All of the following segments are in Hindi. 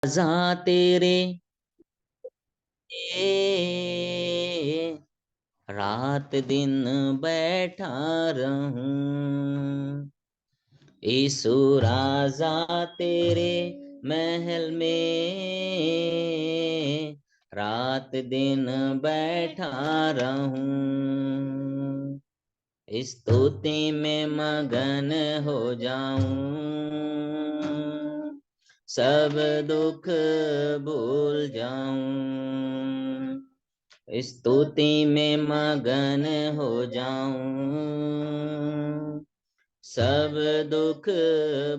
राजा तेरे रात दिन बैठा रहूं, यीशु राजा तेरे महल में रात दिन बैठा रहूं, स्तुति में मगन हो जाऊं, सब दुख भूल जाऊं, स्तुति में मगन हो जाऊं, सब दुख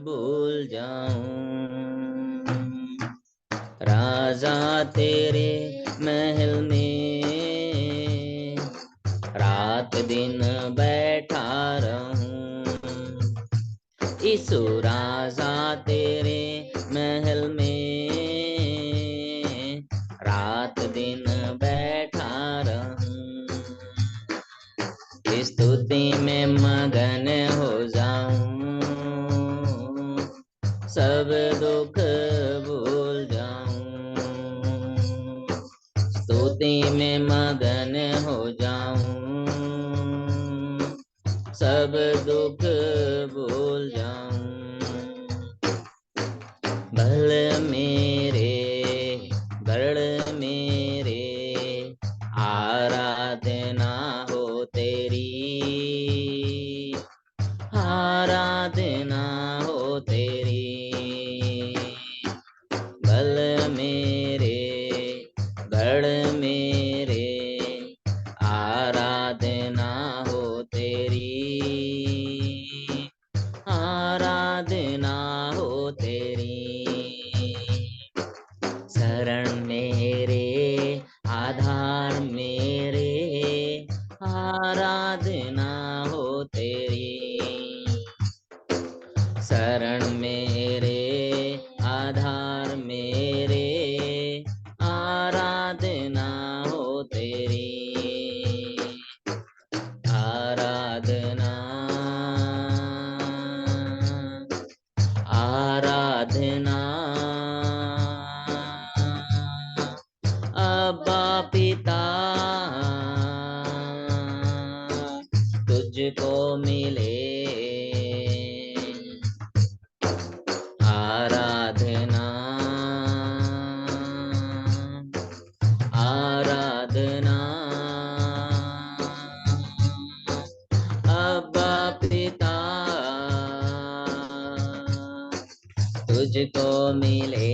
भूल जाऊं। राजा तेरे महल में रात दिन बैठा रहूं, यीशु राजा तेरे महल में रात दिन बैठा रहूं, स्तुति में मगन हो जाऊं, सब दुख भूल जाऊं, स्तुति में मगन हो जाऊं, सब दुख भूल जाऊं। बल मेरे गढ़ मेरे आराधना हो तेरी, आराधना हो तेरी, बल मेरे गढ़ मेरे आराधना हो तेरी, आराधना हो तेरी, शरण मेरे आधार मेरे आराधना हो तेरी, शरण मेरे आधार मेरे आराधना हो तेरी, आराधना आराधना अब्बा पिता तुझको मिले, आराधना आराधना अब्बा पिता तुझको मिले,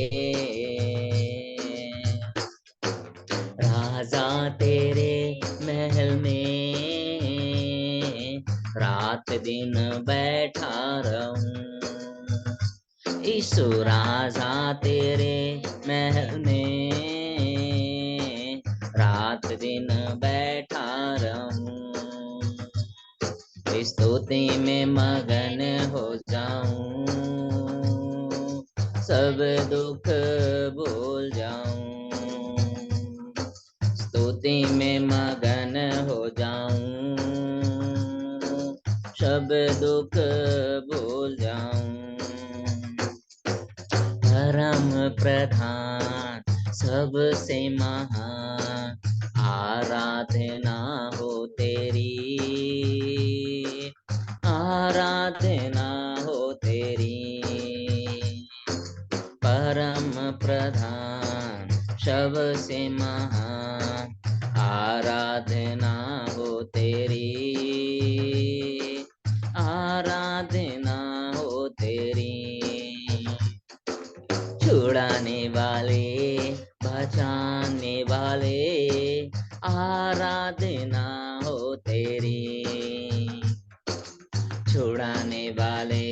राजा तेरे महल में रात दिन बैठा रहूं, यीशु राजा तेरे महल में रात दिन बैठा रहूं, स्तुति में मगन हो जाऊं, सब दुख भूल जाऊं, स्तुति में मगन हो जाऊं, सब दुख भूल जाऊं। परम प्रधान सबसे महान आराधना हो तेरी, आराधना हो तेरी, परम प्रधान सबसे महान आराधना हो तेरी, आराधना हो तेरी, छुड़ाने वाले बचाने वाले आराधना हो तेरी, छुड़ाने वाले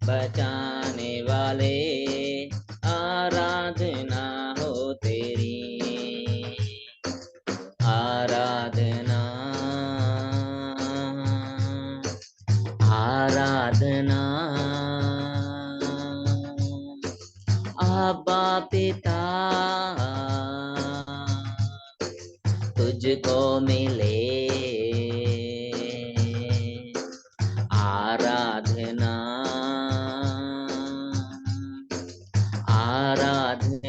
बचाने वाले आराधना हो तेरी, आराधना आराधना अब्बा पिता तुझको मिले, आराधना आराधना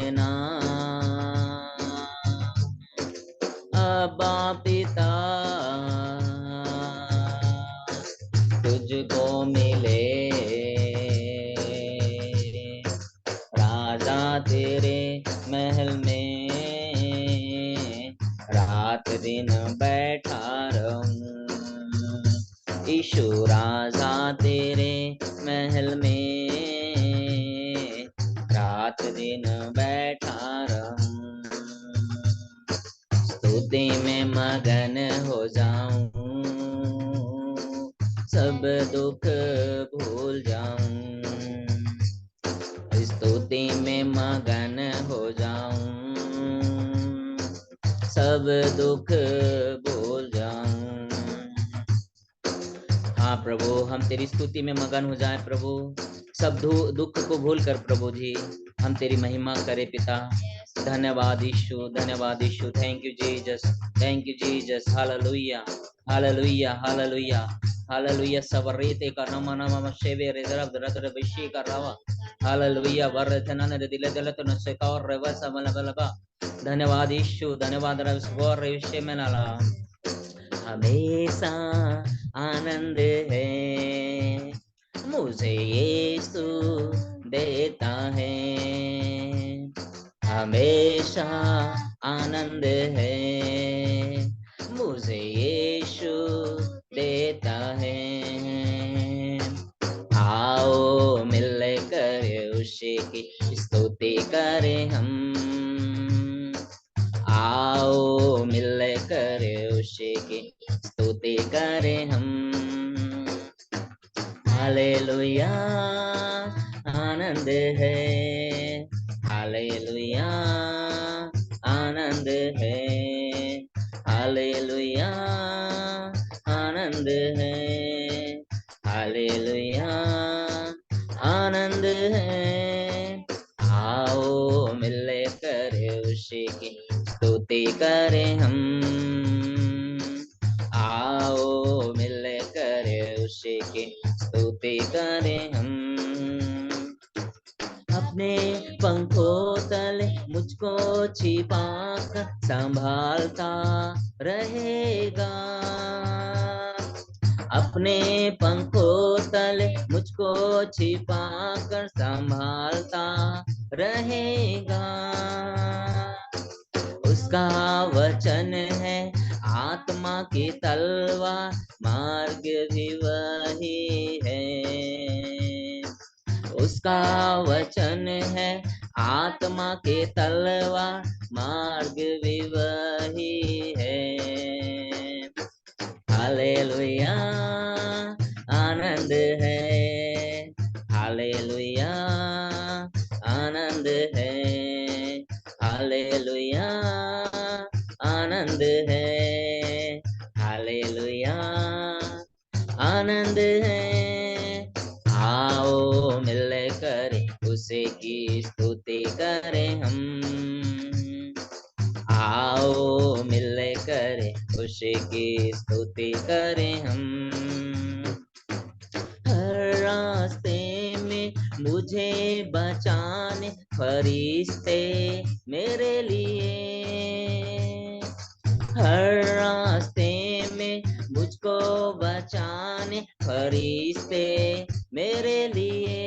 तेरे महल में, रात दिन बैठा रहूं। ईशु राजा तेरे महल में, रात दिन बैठा रहूं। स्तुति में मगन हो जाऊं, सब दुख भूल जाऊं। स्तुति में मगन हो जाऊं, सब दुख भूल जाऊं। हाँ प्रभु, हम तेरी स्तुति में मगन हो जाए प्रभु, सब दुख को भूल कर प्रभु जी हम तेरी महिमा करें पिता। धन्यवाद यीशु, धन्यवाद Yeshu. Thank you Jesus, thank you Jesus. Hallelujah, hallelujah, hallelujah, hallelujah. सवरेते का नम नम शेवे रिजर्व रतर विषय का रवा। हालेलुया, वर्धना ने दिले दिले तो न से और रेवा समल बलबा। धन्यवाद यीशु, धन्यवाद रव स्वर विषय में नाला। हमेशा आनंद है मुझे यीशु देता है, हमेशा आनंद है मुझे यीशु देता है। आओ मिलकर उसी की स्तुति करें हम, आओ मिलकर उसी की स्तुति करें हम। हालेलुया, आनंद है, हालेलुया, आनंद है, हालेलुया, आनंद है, हालेलुया, आनंद है। आओ मिलकर उसी की स्तुति करें हम, आओ मिलकर उसी की स्तुति करें हम। अपने पंखों तले मुझको छिपाकर संभालता रहेगा, अपने पंखों तले मुझको छिपाकर संभालता रहेगा। उसका वचन है आत्मा की तलवार, मार्ग भी वही है। उसका वचन है आत्मा के तलवार, मार्ग भी वही है। हालेलुया, आनंद है, हालेलुया, आनंद है, हालेलुया, आनंद है, हालेलुया, आनंद है। आओ मिलकर उसी की स्तुति करें हम, आओ मिलकर उसी की स्तुति करें हम। हर रास्ते में मुझे बचाने फरिश्ते मेरे लिए, हर रास्ते में मुझको बचाने फरिश्ते मेरे लिए।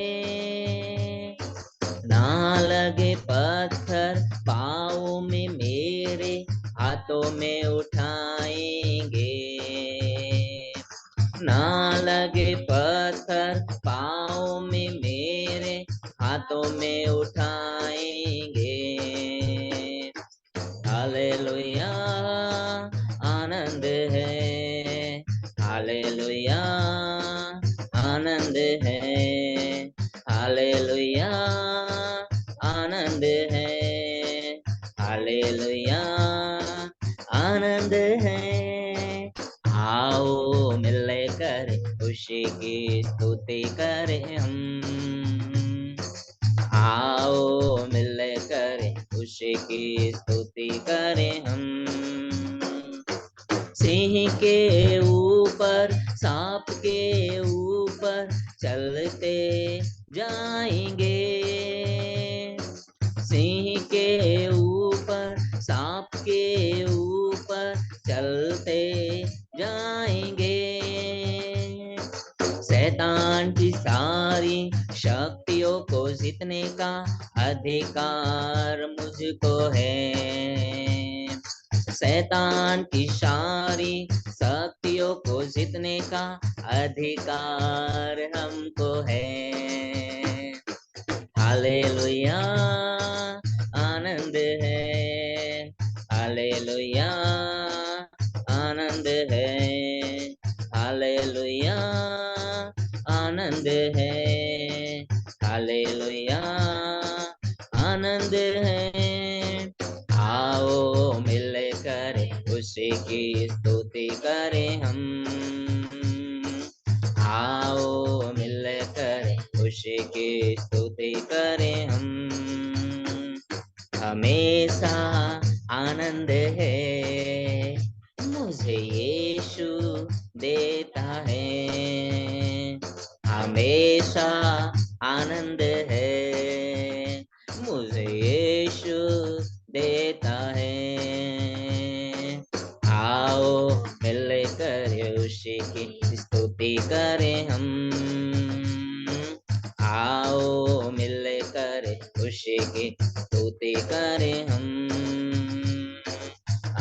ना लगे पत्थर पाँव में मेरे, हाथों में उठाएंगे। ना लगे पत्थर पाँव में मेरे, हाथों में उठाएंगे। हालेलुया, आनंद है, हालेलुया, आनंद है, हालेलुया, आनंद है, हालेलुया, आनंद है। आओ मिलकर उसी की स्तुति करें हम, आओ मिलकर उसी की स्तुति करें हम। सिंह के ऊपर, सांप के ऊपर चलते जाएंगे, सिंह के ऊपर, सांप के ऊपर चलते जाएंगे। शैतान की सारी शक्तियों को जीतने का अधिकार मुझको है। शैतान की सारी शक्तियों को जीतने का अधिकार हमको है। हालेलुया आनंद है, हालेलुया आनंद है, हालेलुया आनंद है, हालेलुया आनंद है। आओ मिलकर उसी की स्तुति करें हम, आओ मिलकर उसी की स्तुति करें हम। हमेशा आनंद है मुझे यीशु देता है, हमेशा आनंद है मुझे यीशु देता है। आओ मिलकर उसी की स्तुति करें हम, आओ मिलकर उसी की स्तुति करें हम,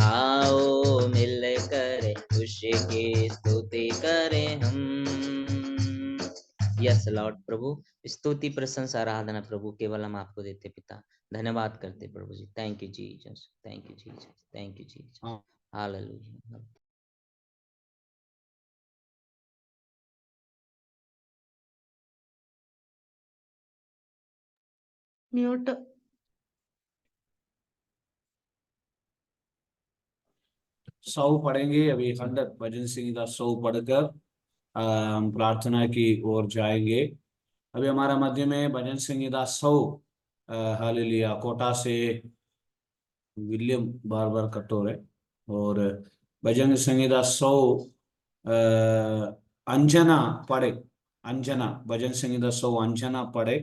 आओ मिलकर उसी की स्तुति करें हम। यस लॉर्ड प्रभु, स्तुति प्रशंसा आराधना प्रभु केवल हम आपको देते पिता, धन्यवाद करते प्रभु जी। Thank you Jesus, thank you Jesus, thank you Jesus, hallelujah. Mute. सौ पढ़ेंगे अभी, 100 भजन संहिता 100 पढ़कर हम प्रार्थना की ओर जाएंगे। अभी हमारा मध्य में भजन संहिता 100 हालेलुया कोटा से विलियम बार बार कटोरे, और भजन संहिता 100 अंजना पढ़े, अंजना भजन संहिता 100 अंजना पढ़े।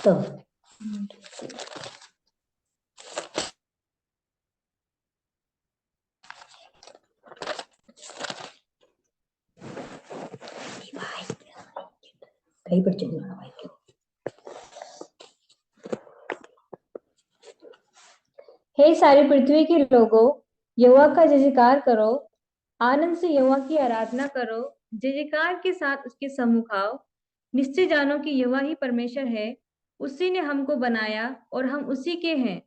तो कहीं पर चलने वाला भाई क्यों? हे सारी पृथ्वी के लोगों, यहोवा का जय जयकार करो, आनंद से यहोवा की आराधना करो, जय जयकार के साथ उसके सम्मुख आओ। निश्चय जानो कि यहोवा ही परमेश्वर है, उसी ने हमको बनाया और हम उसी के हैं।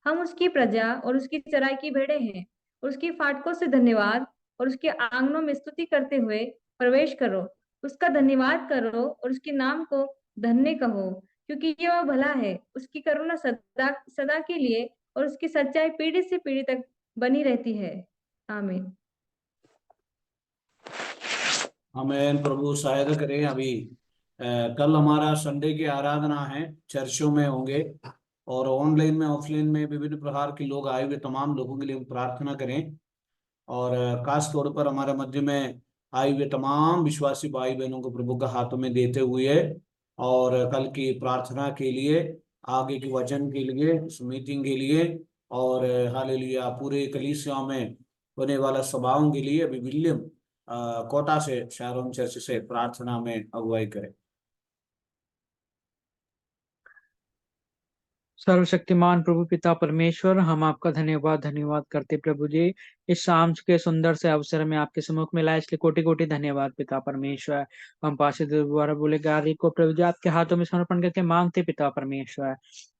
हम उसकी प्रजा और उसकी चराई की भेड़ें हैं। और उसकी फाटकों से धन्यवाद और उसके आंगनों में स्तुति करते हुए प्रवेश करो। उसका धन्यवाद करो और उसके नाम को धन्य कहो, क्योंकि यह भला है। उसकी करुणा सदा सदा के लिए और उसकी सच्चाई पीढ़ी से पीढ़ी तक बनी रहती है। आमीन। हमें प्रभु सहायता करें। अभी कल हमारा संडे की आराधना है, चर्चों में होंगे और ऑनलाइन में ऑफलाइन में विभिन्न प्रकार के लोग आए हुए, तमाम लोगों के लिए प्रार्थना करें। और खास तौर पर हमारे मध्य में आए हुए तमाम विश्वासी भाई बहनों को प्रभु का हाथों में देते हुए, और कल की प्रार्थना के लिए, आगे की वचन के लिए, इस मीटिंग के लिए, और हालेलुया पूरे कलीसिया में होने वाला सभाओं के लिए अभी विलियम कोटा से, शारोन चर्च से प्रार्थना में अगुवाई करें। सर्वशक्तिमान प्रभु पिता परमेश्वर, हम आपका धन्यवाद करते प्रभु जी, इस शाम के सुंदर से अवसर में आपके सम्मुख में लाए, इसलिए कोटि कोटि धन्यवाद पिता परमेश्वर। हम पार्षद द्वारा बोले गारी को प्रभु जी आपके हाथों में समर्पण करके मांगते पिता परमेश्वर।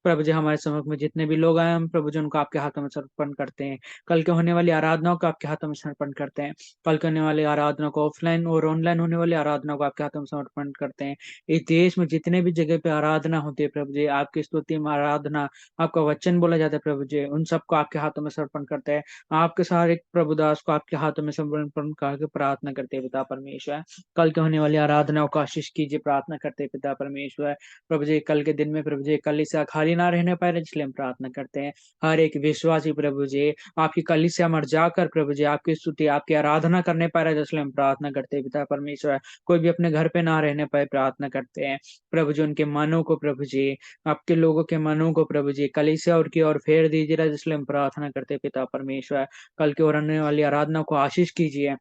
प्रभु जी हमारे सम्मुख में जितने भी लोग आए, हम प्रभु जी उनको आपके हाथों में समर्पण करते हैं। कल के होने वाली आराधनाओं को आपके हाथों में समर्पण करते हैं। कल के होने वाली आराधना को, ऑफलाइन और ऑनलाइन होने वाली आराधना को आपके हाथों में समर्पण करते हैं। इस देश में जितने भी जगह पे आराधना होती है प्रभु जी, आपकी स्तुति में आराधना, आपका वचन बोला जाता है प्रभु जी, उन सबको आपके हाथों में समर्पण करते हैं। आपके सारे प्रभुदास को आपके हाथों में समर्पण करके प्रार्थना करते हैं पिता परमेश्वर। कल के होने वाली आराधनाओं को आशीष कीजिए, प्रार्थना करते हैं पिता परमेश्वर। प्रभु जी कल के दिन में प्रभु जी कलीसिया खाली ना रहने पाए, इसलिए हम प्रार्थना करते हैं। हर एक विश्वासी प्रभु जी आपकी कलीसिया मर जाकर प्रभु जी आपकी स्तुति, आपकी आराधना करने पाए, इसलिए हम प्रार्थना करते हैं पिता परमेश्वर। कोई भी अपने घर पे ना रहने पाए, प्रार्थना करते हैं प्रभु जी उनके मनों को प्रभु जी, आपके लोगों के मनों को प्रभु जी कलीसिया और की ओर फेर दीजिए, जिसलिए हम प्रार्थना करते पिता परमेश्वर। कल की ओर आने वाली आराधना को आशीष कीजिए,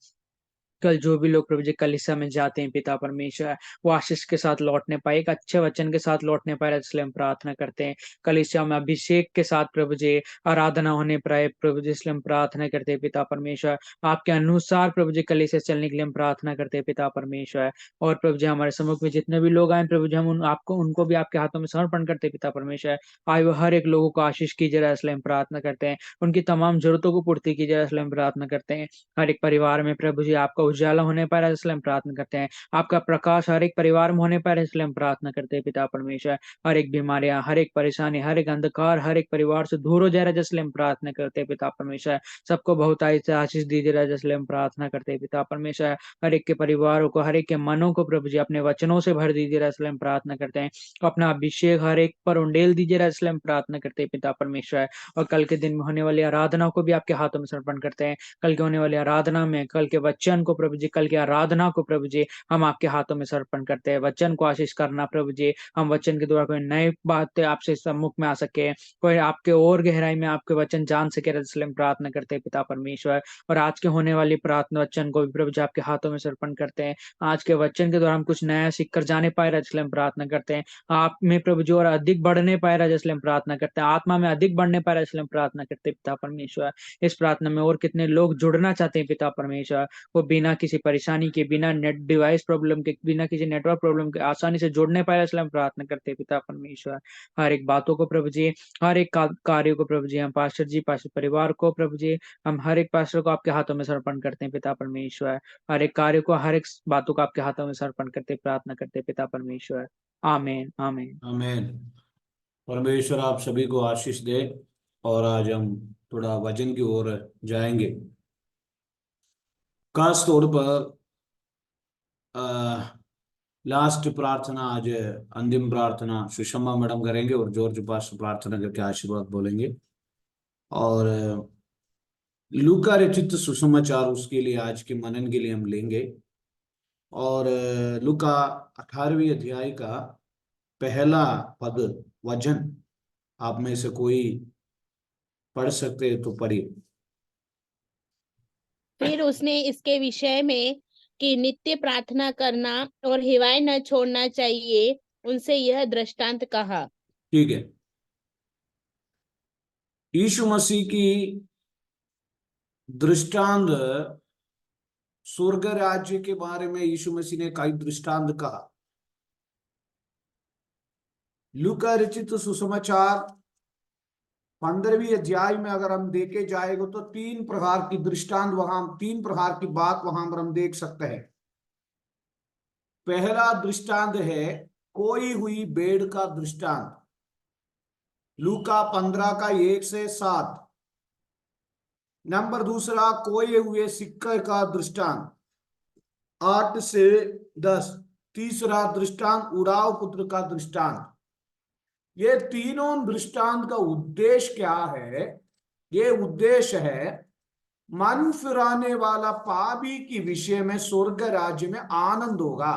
कल जो भी लोग प्रभु जी कलीसिया में जाते हैं पिता परमेश्वर, वो आशीष के साथ लौटने पाए, एक अच्छे वचन के साथ लौटने पाए, इसलिए हम प्रार्थना करते हैं। कलीसिया में अभिषेक के साथ प्रभु जी आराधना होने पाए प्रभु जी, इसलिए हम प्रार्थना करते हैं पिता परमेश्वर। आपके अनुसार प्रभु जी कलीसिया चलने के लिए हम प्रार्थना करते हैं पिता परमेश्वर। और प्रभु जी हमारे सम्मुख में जितने भी लोग आए प्रभु जी, हम उनको भी आपके हाथों में समर्पण करते हैं पिता परमेश्वर। आए वो हर एक लोगों को आशीष कीजिए, इसलिए हम प्रार्थना करते हैं। उनकी तमाम जरूरतों को पूर्ति कीजिए, इसलिए हम प्रार्थना करते हैं। हर एक परिवार में प्रभु जी आपका उजाला होने पाए, इसलिए हम प्रार्थना करते हैं। आपका प्रकाश हर एक परिवार में होने पाए, इसलिए हम प्रार्थना करते हैं पिता परमेश्वर। हर एक बीमारियां, हर एक परेशानी, हर एक अंधकार, हर एक परिवार से दूर हो जा रहा है, इसलिए हम प्रार्थना करते हैं पिता परमेश्वर। सबको बहुतायत से आशीष दीजिए राजा, इसलिए हम प्रार्थना करते हैं पिता परमेश्वर। हर एक के परिवारों को, हर एक के मनों को प्रभु जी अपने वचनों से भर दीजिए राजा, इसलिए हम प्रार्थना करते हैं। अपना अभिषेक हर एक पर उंडेल दीजिए राजा, इसलिए हम प्रार्थना करते हैं पिता परमेश्वर। और कल के दिन में होने वाली आराधना को भी आपके हाथों में समर्पण करते हैं। कल के होने वाली आराधना में, कल के वचन को प्रभु जी, कल की आराधना को प्रभु जी हम आपके हाथों में समर्पण करते हैं। वचन को आशीष करना प्रभु जी, हम वचन के द्वारा कोई नई बातें आपसे सम्मुख में आ सके, कोई आपके और गहराई में आपके वचन जान सके, इसलिए हम प्रार्थना करते हैं पिता परमेश्वर। और आज के होने वाली प्रार्थना वचन को भी प्रभु जी आपके हाथों में समर्पण करते हैं। आज के वचन के द्वारा हम कुछ नया सीख कर जाने पाए, इसलिए हम प्रार्थना करते हैं। आप में प्रभु जी और अधिक बढ़ने पाए, इसलिए हम प्रार्थना करते हैं। आत्मा में अधिक बढ़ने पाए, इसलिए हम प्रार्थना करते हैं पिता परमेश्वर। इस प्रार्थना में और कितने लोग जुड़ना चाहते हैं पिता परमेश्वर, वो बिना किसी परेशानी के, बिना नेट डिवाइस प्रॉब्लम के, बिना किसी नेटवर्क प्रॉब्लम के आसानी से जुड़ने पाए, इसलिए हम प्रार्थना करते हैं पिता परमेश्वर। हर एक बातों को प्रभु जी, हर एक कार्य को प्रभु जी, हम पास्टर जी, पास्टर परिवार को प्रभु जी, हम हर एक पास्टर को आपके हाथों में समर्पण करते हैं पिता परमेश्वर। हर एक कार्य को, हर एक बातों को आपके हाथों में समर्पण करते, प्रार्थना करते पिता परमेश्वर। आमीन आमीन। आमीन। परमेश्वर आप सभी को आशीष दे। और आज हम थोड़ा वचन की ओर जाएंगे। खास तौर पर लास्ट प्रार्थना, आज अंतिम प्रार्थना सुषमा मैडम करेंगे और जॉर्ज पास्टर प्रार्थना करके आशीर्वाद बोलेंगे। और लूका रचित सुसमाचार, उसके लिए आज के मनन के लिए हम लेंगे। और लूका 18वीं अध्याय का पहला पद वचन आप में से कोई पढ़ सकते हैं तो पढ़िए। फिर उसने इसके विषय में कि नित्य प्रार्थना करना और हिवाएं न छोड़ना चाहिए, उनसे यह दृष्टांत कहा। ठीक है। यीशु मसीह की दृष्टांत, स्वर्ग राज्य के बारे में यीशु मसीह ने कई दृष्टांत कहा। लूका रचित सुसमाचार 15वीं अध्याय में अगर हम देखे जाएगा तो 3 प्रकार की दृष्टांत वहां, 3 प्रकार की बात वहां पर हम देख सकते हैं। पहला दृष्टांत है कोई हुई भेड़ का दृष्टांत, लूका 15 का 1 से 7। नंबर दूसरा कोई हुए सिक्के का दृष्टांत 8 से 10। तीसरा दृष्टांत उड़ाव पुत्र का दृष्टांत। ये तीनों दृष्टांत का उद्देश्य क्या है? ये उद्देश्य है मन फिराने वाला पापी के विषय में स्वर्ग राज्य में आनंद होगा।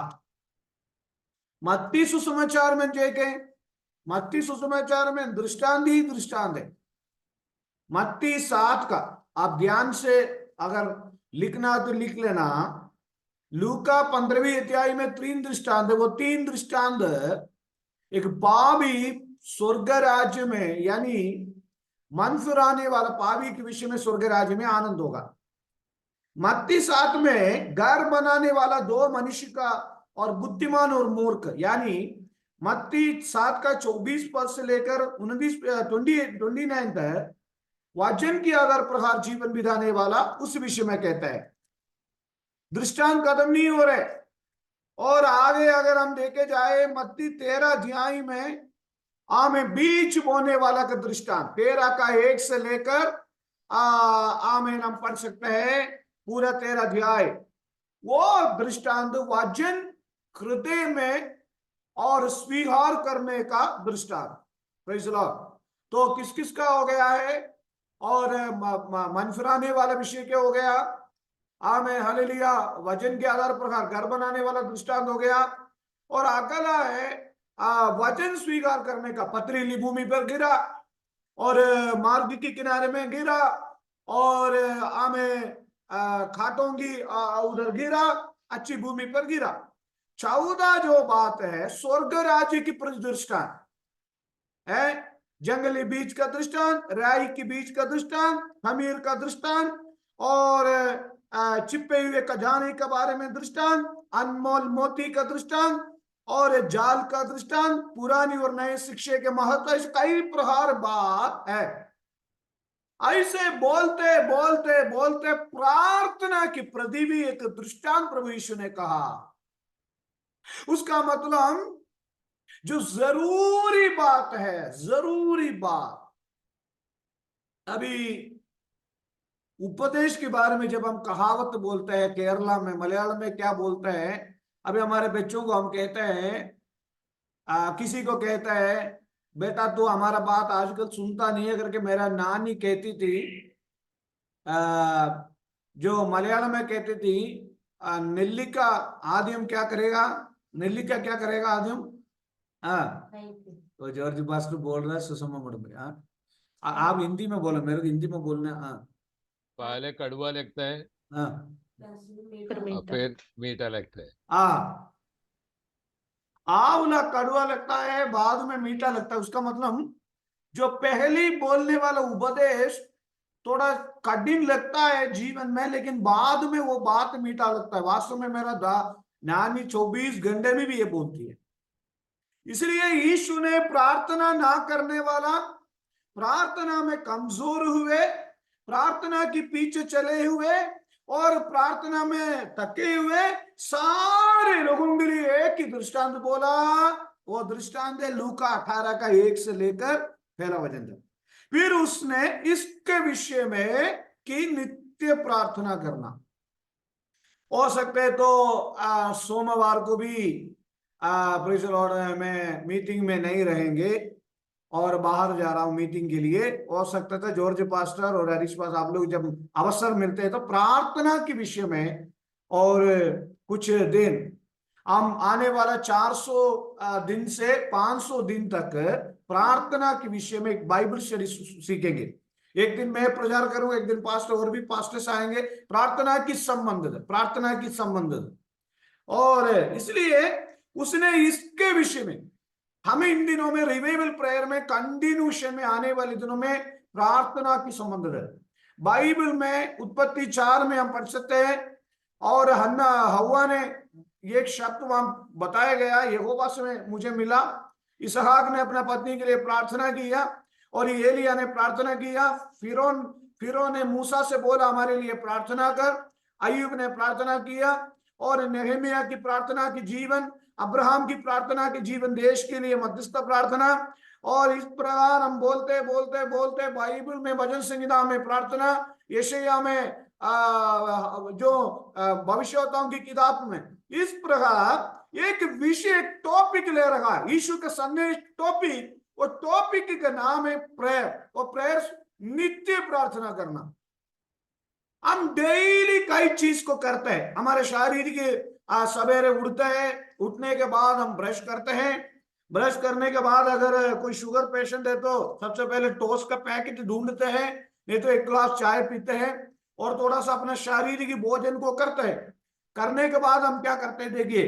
मत्ती सुसमाचार में देखें, मत्ती सुसमाचार में दृष्टांत ही दृष्टांत है। मत्ती 7 का आप ध्यान से अगर लिखना तो लिख लेना। लूका 15वीं अध्याय में 3 दृष्टांत है। वो 3 दृष्टांत एक पापी स्वर्ग राज्य में, यानी मन फिराने वाला पापी के विषय में स्वर्ग राज्य में आनंद होगा। मत्ती 7 में घर बनाने वाला 2 मनुष्य का और बुद्धिमान और मूर्ख, यानी मत्ती 7 का 24 पद से लेकर 29 तक वचन की आधार प्रकार जीवन बिताने वाला उस विषय में कहता है। दृष्टांत खत्म नहीं हो रहे। और आगे अगर हम देखे जाए मत्ती 13 अध्याय में आमें बीज बोने वाला का दृष्टांत 13 का 1 से लेकर आमें हम पढ़ सकते हैं पूरा 13 अध्याय। वो दृष्टांत वचन हृदय में और स्वीकार करने का दृष्टांत। Praise the Lord. तो किस किस का हो गया है? और मन फिराने वाला विषय क्या हो गया? आमें हालेलुया। वचन के आधार पर घर बनाने वाला दृष्टांत हो गया। और अगला है वचन स्वीकार करने का। पथरीली भूमि पर गिरा और मार्ग के किनारे में गिरा और आमें खाटों की उधर गिरा, अच्छी भूमि पर गिरा। 14 जो बात है स्वर्ग राज्य की दृष्टांत है, जंगली बीज का दृष्टांत, राई की बीज का दृष्टांत, खमीर का दृष्टांत, और छिपे हुए खजाने के बारे में दृष्टांत, अनमोल मोती का दृष्टांत, और जाल का दृष्टांत, पुरानी और नए शिक्षे के महत्व, कई प्रकार बात है। ऐसे बोलते बोलते बोलते प्रार्थना की प्रति भी एक दृष्टांत प्रभु यीशु ने कहा। उसका मतलब जो जरूरी बात है, जरूरी बात। अभी उपदेश के बारे में जब हम कहावत बोलते हैं, केरला में, मलयालम में क्या बोलते हैं, अभी हमारे बच्चों को हम कहते हैं, किसी को कहता है बेटा तू हमारा बात आजकल सुनता नहीं है करके मेरा नानी कहती थी, जो मलयालम में कहती थी, नेल्लिका आद्यम क्या करेगा, नेल्लिका क्या करेगा आद्यम। हाँ, तो जॉर्ज पास्टर बोल रहा है सुषमा मैडम। हाँ, आप हिंदी में बोलो, मेरे को हिंदी में बोलना। हाँ, पहले कड़वा लगता है, हाँ, और फिर मीठा लगता है। हाँ, आंवला कड़वा लगता है, बाद में मीठा लगता है। उसका मतलब जो पहली बोलने वाला उपदेश थोड़ा कठिन लगता है जीवन में, लेकिन बाद में वो बात मीठा लगता है। वास्तव में मेरा नानी 24 घंटे में भी ये बोलती है। इसलिए यीशु ने प्रार्थना ना करने वाला, प्रार्थना में कमजोर हुए, प्रार्थना के पीछे चले हुए और प्रार्थना में थके हुए सारे लोगों के लिए एक ही दृष्टांत बोला। वो दृष्टांत है लूका 18 का 1 से लेकर 11 वचन तक। फिर उसने इसके विषय में कि नित्य प्रार्थना करना। हो सकते है तो सोमवार को भी प्रेज़ द लॉर्ड में मीटिंग में नहीं रहेंगे और बाहर जा रहा हूं मीटिंग के लिए। हो सकता था जॉर्ज पास्टर और हरीश पास आप लोग जब अवसर मिलते हैं तो प्रार्थना के विषय में और कुछ दिन, हम आने वाला 400 दिन से 500 दिन तक प्रार्थना के विषय में एक बाइबल स्टडी सीखेंगे। एक दिन मैं प्रचार करूंगा, एक दिन पास्टर और भी पास्टर्स आएंगे। प्रार्थना की संबंधित, प्रार्थना की संबंधित, और इसलिए उसने इसके विषय में हमें इन दिनों में रिवाइवल प्रेयर में कंटिन्यूशन में आने वाले दिनों में प्रार्थना की संबंध है। बाइबल में उत्पत्ति 4 में हम पढ़ सकते हैं, और हन्ना हव्वा ने एक शब्द वहां बताया गया, यहोवा से मुझे मिला। इसहाक ने अपना पत्नी के लिए प्रार्थना किया, और एलिया ने प्रार्थना किया। फिरौन ने मूसा से बोला हमारे लिए प्रार्थना कर। अय्यूब ने प्रार्थना किया, और नेहमिया की प्रार्थना की जीवन, अब्राहम की प्रार्थना के जीवन, देश के लिए मध्यस्थ प्रार्थना। और इस प्रकार हम बोलते बोलते बोलते बाइबल में, भजन संहिता में प्रार्थना, यशायाह में, जो भविष्यवक्ताओं की किताब में, इस प्रकार एक विषय टॉपिक ले रखा है यीशु का संदेश टॉपिक। और टॉपिक का नाम है प्रेयर, और प्रेयर नित्य प्रार्थना करना। हम डेली कई चीज को करते हैं। हमारे शारीरिक सवेरे उठते हैं, उठने के बाद हम ब्रश करते हैं। ब्रश करने के बाद अगर कोई शुगर पेशेंट है तो सबसे पहले टोस्ट का पैकेट ढूंढते हैं, नहीं तो 1 गिलास चाय पीते हैं, और थोड़ा सा अपना शारीरिक भोजन को करते हैं। करने के बाद हम क्या करते हैं, देखिए,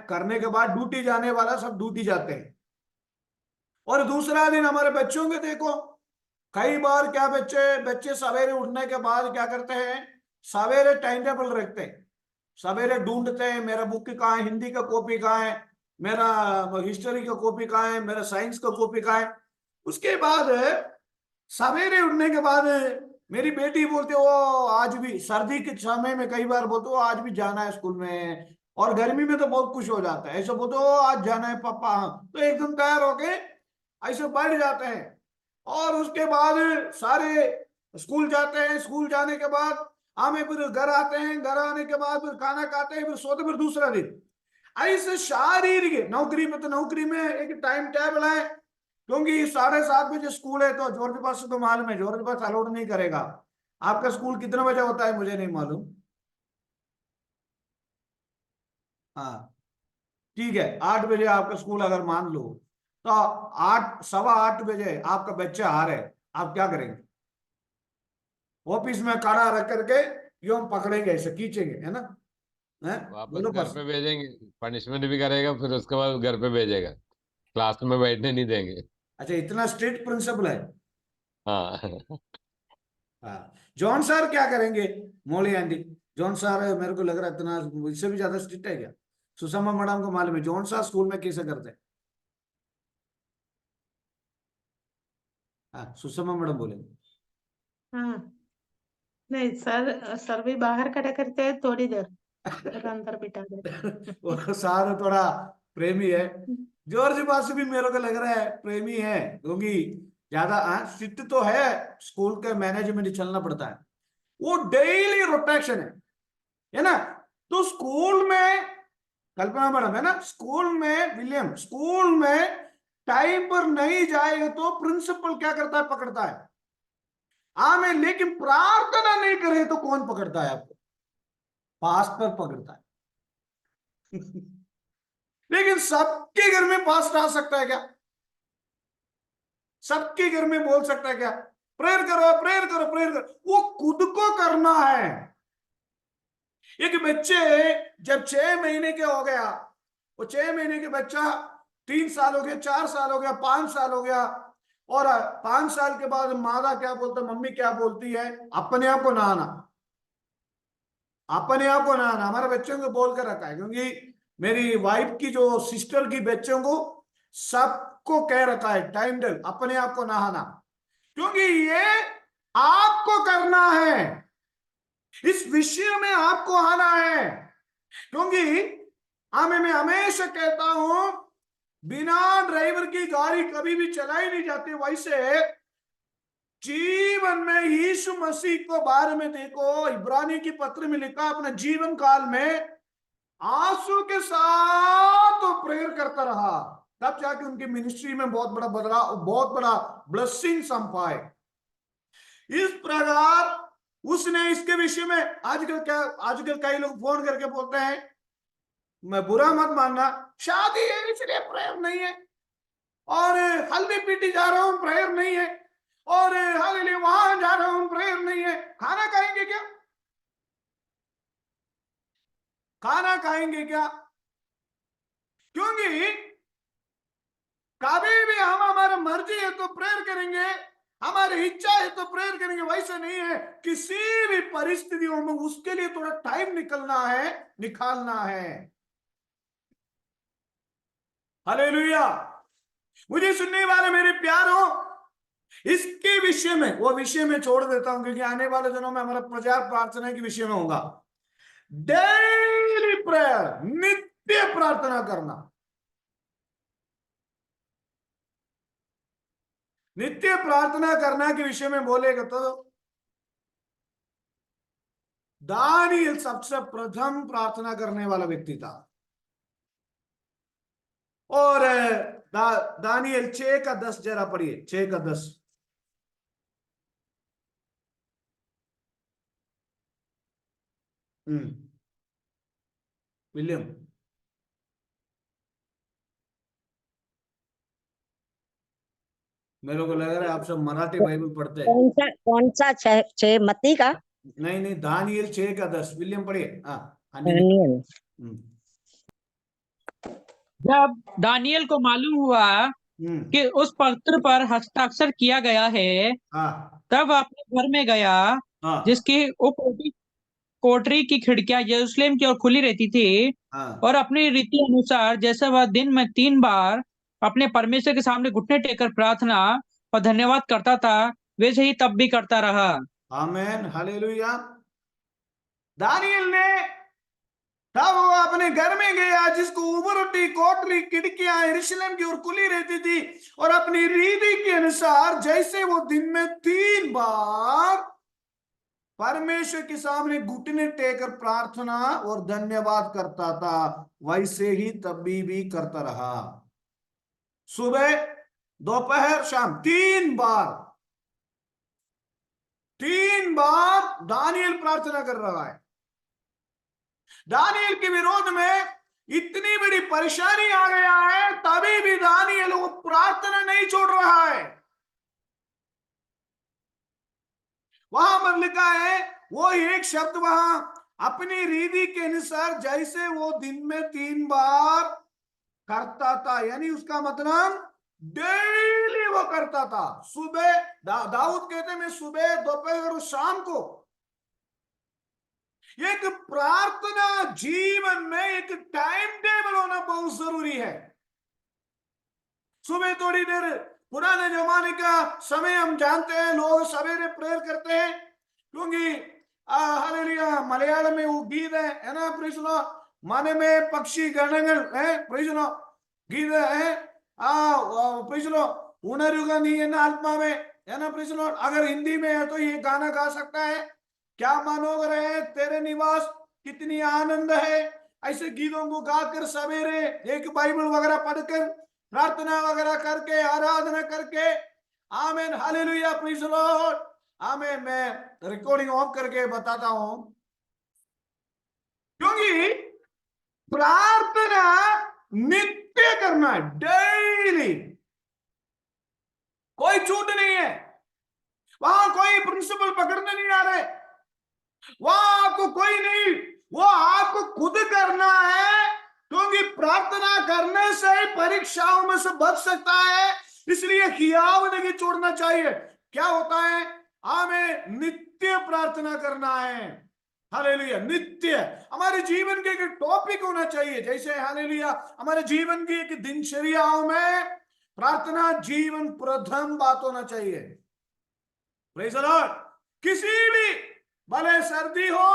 करने के बाद ड्यूटी जाने वाला सब ड्यूटी जाते हैं। और दूसरा दिन हमारे बच्चों के देखो, कई बार क्या बच्चे सवेरे उठने के बाद क्या करते हैं, सवेरे टाइम टेबल रखते हैं, सवेरे ढूंढते हैं मेरा बुक कहाँ है, हिंदी का कॉपी कहाँ है, मेरा हिस्ट्री का कॉपी कहाँ है, मेरा साइंस का कॉपी कहाँ है। उसके बाद सवेरे उठने के बाद मेरी बेटी बोलती है वो आज भी, सर्दी के समय में कई बार बोलते वो आज भी जाना है स्कूल में, और गर्मी में तो बहुत खुश हो जाता है, ऐसे बोलते वो आज जाना है पापा, तो एकदम तैयार होके ऐसे बैठ जाते हैं। और उसके बाद सारे स्कूल जाते हैं, स्कूल जाने के बाद हमें फिर घर आते हैं, घर आने के बाद फिर खाना खाते हैं, फिर सोते, फिर दूसरा दिन। ऐसे शारीरिक, नौकरी में तो नौकरी में एक टाइम टेबल है, क्योंकि 7:30 बजे स्कूल है, तो जॉर्ज पास तो मालूम है जॉर्ज पास अलाउड नहीं करेगा। आपका स्कूल कितने बजे होता है मुझे नहीं मालूम। हाँ ठीक है, 8 बजे आपका स्कूल अगर मान लो, तो 8, 8:15 बजे आपका बच्चा आ रहा है, आप क्या करेंगे? ऑफिस में खड़ा रख करके यूं पकड़ेंगे, ऐसे खींचेंगे, है ना? है? वापस बोलो घर बस। पे भेजेंगे, पनिशमेंट भी करेगा, फिर उसके बाद घर पे भेजेगा, क्लास में बैठने नहीं देंगे। अच्छा, इतना स्ट्रिक्ट प्रिंसिपल है। हाँ। हाँ, जॉन सर क्या करेंगे? मोली आंटी, जॉन सर मेरे को लग रहा है इतना इससे भी ज्यादा स्ट्रिक्ट है क्या? सुषमा मैडम को मालूम है जॉन सर स्कूल में कैसे करते हैं? हाँ, सुषमा मैडम बोलेंगे। हाँ, नहीं सर, सर भी बाहर खड़ा करते हैं थोड़ी देर, फिर अंदर बिठा देते वो सार थोड़ा प्रेमी है। जॉर्ज पास भी मेरे को लग रहा है प्रेमी है, क्योंकि ज्यादा स्ट्रिक्ट तो है, स्कूल के मैनेजमेंट चलना पड़ता है, वो डेली रोटेशन है ना? तो स्कूल में कल्पना मैडम है ना, स्कूल में विलियम, स्कूल में टाइम पर नहीं जाएगा तो प्रिंसिपल क्या करता है? पकड़ता है। में लेकिन प्रार्थना नहीं करे तो कौन पकड़ता है आपको? पास्टर पकड़ता है। लेकिन सबके घर में पास्ट आ सकता है क्या? सबके घर में बोल सकता है क्या? प्रेयर करो, प्रेयर करो, प्रेयर करो। वो खुद को करना है। एक बच्चे जब 6 महीने के हो गया, वो 6 महीने के बच्चा 3 साल हो गया, 4 साल हो गया, 5 साल हो गया, और 5 साल के बाद माता क्या बोलता, मम्मी क्या बोलती है? अपने आप को नहाना, अपने आप को नहाना। हमारे बच्चों को बोल कर रखा है, क्योंकि मेरी वाइफ की जो सिस्टर की बच्चों को सबको कह रखा है टाइम टेबल, अपने आप को नहाना, क्योंकि ये आपको करना है, इस विषय में आपको आना है। क्योंकि मैं हमेशा कहता हूं, बिना ड्राइवर की गाड़ी कभी भी चलाई नहीं जाती। वैसे जीवन में यीशु मसीह को बारे में देखो, इब्रानी की पत्र में लिखा, अपने जीवन काल में आंसू के साथ तो प्रेयर करता रहा, तब जाके उनकी मिनिस्ट्री में बहुत बड़ा बदलाव, बहुत बड़ा ब्लेसिंग संपाए। इस प्रकार उसने इसके विषय में, आजकल कई लोग फोन करके बोलते हैं, मैं बुरा मत मानना, शादी है इसलिए प्रेयर नहीं है, और हल्दी पीटी जा रहा हूं प्रेयर नहीं है, और हालेलुया वहां जा रहा हूं प्रेयर नहीं है। खाना खाएंगे क्या? खाना खाएंगे क्या? क्योंकि कभी भी हम, हमारा मर्जी है तो प्रेयर करेंगे, हमारी इच्छा है तो प्रेयर करेंगे, वैसा नहीं है। किसी भी परिस्थितियों में उसके लिए थोड़ा टाइम निकालना है। हालेलुया। मुझे सुनने वाले मेरे प्यारों, इसके विषय में, वो विषय में छोड़ देता हूं, क्योंकि आने वाले दिनों में हमारा प्रचार प्रार्थना के विषय में होगा। डेली प्रेयर, नित्य प्रार्थना करना, नित्य प्रार्थना करना के विषय में बोलेगा तो दानियल सबसे प्रथम प्रार्थना करने वाला व्यक्ति था। और दानियल 6:10 जरा पढ़िए, 6:10। विलियम, मेरे को लग रहा है आप सब मराठी बाइबल पढ़ते हैं। कौन सा 6 मत्ती का? नहीं नहीं, दानियल 6:10। विलियम पढ़िए। हाँ, दानियल। जब दानियल को मालूम हुआ कि उस पत्र पर हस्ताक्षर किया गया है, हाँ तब अपने घर में गया, हाँ जिसकी कोठरी की खिड़कियां यरूशलेम की ओर खुली रहती थी, हाँ और अपनी रीति अनुसार जैसे वह दिन में 3 बार अपने परमेश्वर के सामने घुटने टेककर प्रार्थना और धन्यवाद करता था, वैसे ही तब भी करता रहा। आमेन, हालेलुया। दानियल ने, तब वो अपने घर में गया, जिसको उबरती कोठरी खिड़कियां यरूशलेम की ओर खुली रहती थी, और अपनी रीति के अनुसार जैसे वो दिन में 3 बार परमेश्वर के सामने घुटने टेकर प्रार्थना और धन्यवाद करता था, वैसे ही तभी भी करता रहा। सुबह, दोपहर, शाम, 3 बार दानियल प्रार्थना कर रहा है। दानियल के विरोध में इतनी बड़ी परेशानी आ गया है, तभी भी दानियल वो प्रार्थना नहीं छोड़ रहा है। वहां पर लिखा है वो एक शब्द वहां अपनी रीति के अनुसार जैसे वो दिन में 3 बार करता था, यानी उसका मतलब डेली वो करता था। सुबह दाऊद कहते मैं सुबह दोपहर और शाम को। एक प्रार्थना जीवन में एक टाइम टेबल होना बहुत जरूरी है। सुबह थोड़ी देर, पुराने जमाने का समय हम जानते हैं, लोग सवेरे प्रेयर करते हैं, क्योंकि हालेलुया मलयालम में वो गीत है ना, प्रेज़ द लॉर्ड, माने में पक्षी गणगण है, प्रेज़ द लॉर्ड, गीत है प्रेज़ द लॉर्ड, उनरुगा नी है ना आत्मा में, है ना, प्रेज़ द लॉर्ड। अगर हिंदी में है तो ये गाना गा सकता है, क्या मनोहर है तेरे निवास कितनी आनंद है। ऐसे गीतों को गाकर सवेरे एक बाइबल वगैरह पढ़कर प्रार्थना वगैरह करके आराधना करके, आमीन हालेलुया प्रेज़ द लॉर्ड, आमीन। मैं रिकॉर्डिंग ऑफ करके बताता हूं, क्योंकि प्रार्थना नित्य करना है, डेली, कोई छूट नहीं है। वहां कोई प्रिंसिपल पकड़ने नहीं आ रहे, वहां आपको कोई नहीं, वो आपको खुद करना है, क्योंकि प्रार्थना करने से ही परीक्षाओं में से बच सकता है। इसलिए हियाव नहीं छोड़ना चाहिए। क्या होता है, हमें नित्य प्रार्थना करना है, हालेलुया। नित्य हमारे जीवन के एक टॉपिक होना चाहिए, जैसे हालेलुया हमारे जीवन की एक दिनचर्याओं में प्रार्थना जीवन प्रथम बात होना चाहिए। Praise the Lord. किसी भी, भले सर्दी हो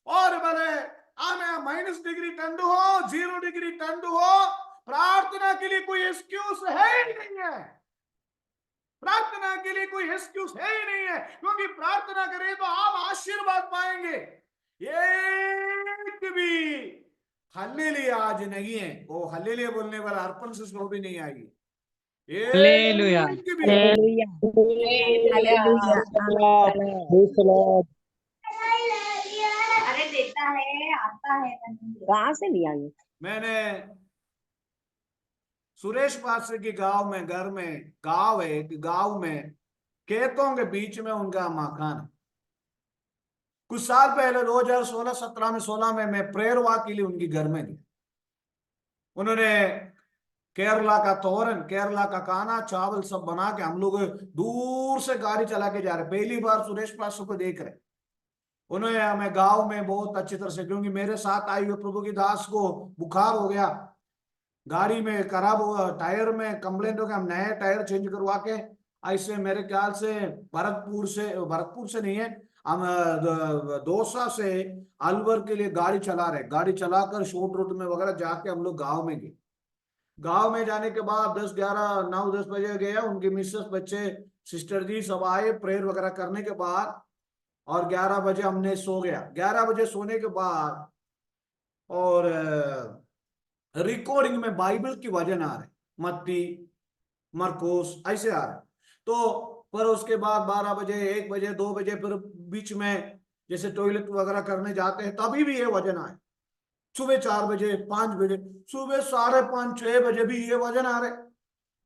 और भले -डिग्री ठंड हो, 0 डिग्री ठंड हो, प्रार्थना के लिए कोई एक्सक्यूज है ही नहीं है। प्रार्थना के लिए कोई एक्सक्यूज है ही नहीं है, क्योंकि प्रार्थना करें तो आप आशीर्वाद पाएंगे। एक भी हल्लेलुया आज नहीं है, वो हल्लेलुया बोलने वाला अर्पण से स्लो भी नहीं आएगी। हालेलुया। एक भी हालेलुया हालेलुया आमीन। अरे देता है, आता है। कहाँ से लिया ये? मैंने सुरेश पास्टर के गांव में, घर में गांव है, गांव में खेतों के बीच में उनका मकान है। कुछ साल पहले 2016-17 में 16 में मैं प्रेयर वॉक के लिए उनके घर में गया। उन्होंने केरला का तोरन, केरला का खाना, चावल सब बना के, हम लोग दूर से गाड़ी चला के जा रहे, पहली बार सुरेश पास्टर को देख रहे। उन्होंने हमें गांव में बहुत अच्छी तरह से, क्योंकि मेरे साथ आई हुए प्रभु की दास को बुखार हो गया, गाड़ी में खराब हुआ, टायर में कंप्लेंट हो गया, हम नए टायर चेंज करवा के, ऐसे मेरे ख्याल से भरतपुर से नहीं है, हम दौसा से अलवर के लिए गाड़ी चला रहे, गाड़ी चलाकर शॉर्ट रूट में वगैरह जाके हम लोग गाँव में गए। गांव में जाने के बाद 10, 11, 9, 10 बजे गया, उनके मिसेस, बच्चे, सिस्टर जी सब आए प्रेयर वगैरह करने के बाद, और 11 बजे हमने सो गया। 11 बजे सोने के बाद और रिकॉर्डिंग में बाइबल की वचन आ रहे, मत्ती, मरकुस ऐसे आ रहे। तो पर उसके बाद 12 बजे, 1 बजे, 2 बजे, फिर बीच में जैसे टॉयलेट वगैरह करने जाते हैं तभी भी ये वचन आए। सुबह 4 बजे, 5 बजे, सुबह 5:30, 6 बजे भी ये वचन आ रहे।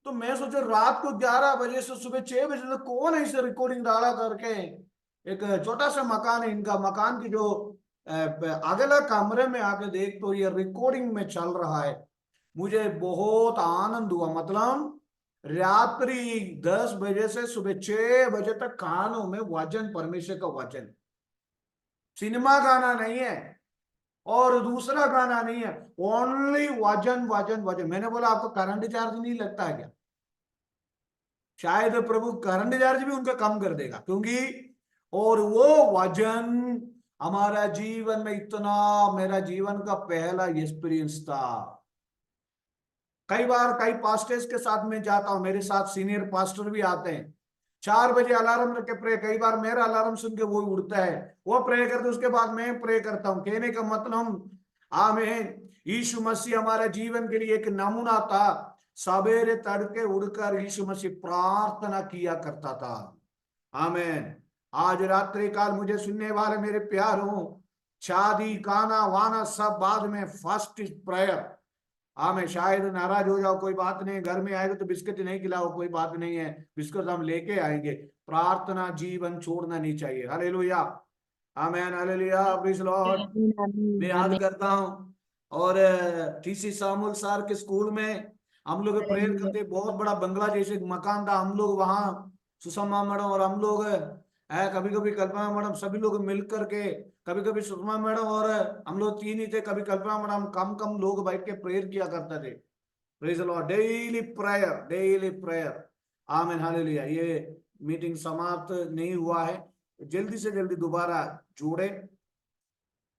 तो मैं सोचा रात को 11 बजे से सुबह 6 बजे तक कौन ऐसे रिकॉर्डिंग डाला करके। एक छोटा सा मकान है इनका, मकान की जो अगला कमरे में आके देख तो ये रिकॉर्डिंग में चल रहा है। मुझे बहुत आनंद हुआ, मतलब रात्रि 10 बजे से सुबह 6 बजे तक कानों में वचन, परमेश्वर का वचन, सिनेमा गाना नहीं है और दूसरा गाना नहीं है, ओनली वचन वचन वचन। मैंने बोला आपको करंट चार्ज नहीं लगता है क्या? शायद प्रभु करंट चार्ज भी उनका कम कर देगा, क्योंकि और वो वचन हमारा जीवन में इतना, मेरा जीवन का पहला एक्सपीरियंस था। कई बार कई पास्टर्स के साथ में जाता हूं, मेरे साथ सीनियर पास्टर भी आते हैं, 4 बजे अलार्म रख के प्रे, कई बार मेरा अलार्म सुन के वो उठता है, वो प्रे करते, उसके बाद मैं प्रे करता हूं। कहने का मतलब आमीन, यीशु मसीह हमारे जीवन के लिए एक नमूना था। सवेरे तड़के उड़कर यीशु मसीह प्रार्थना किया करता था। आमीन। आज रात्रि काल मुझे सुनने वाले मेरे प्यारों, शादी, खाना वाना सब बाद में, फर्स्ट इज प्रेयर। मैं शायद नाराज हो जाओ, कोई बात नहीं, घर में आएगा तो बिस्किट नहीं खिलाओ, कोई बात नहीं है, बिस्किट हम लेके आएंगे। प्रार्थना जीवन छोड़ना नहीं चाहिए। हालेलुया, आमेन, हालेलुया, प्रेज़ लॉर्ड। मैं याद करता हूँ और टीसी सामुल सर के स्कूल में हम लोग प्रेयर करते, बहुत बड़ा बंगला जैसे मकान था, हम लोग वहाँ सुषमा मैडम और हम लोग कभी कभी कल्पना मैडम सभी लोग मिल करके, कभी कभी सुषमा मैडम और हम लोग तीन ही थे, कभी कल्पना मैडम, कम कम लोग बैठ के प्रेयर किया करते थे। Praise the Lord, daily prayer, daily prayer. आमीन, हालेलुया। ये मीटिंग समाप्त नहीं हुआ है, जल्दी से जल्दी दोबारा जुड़े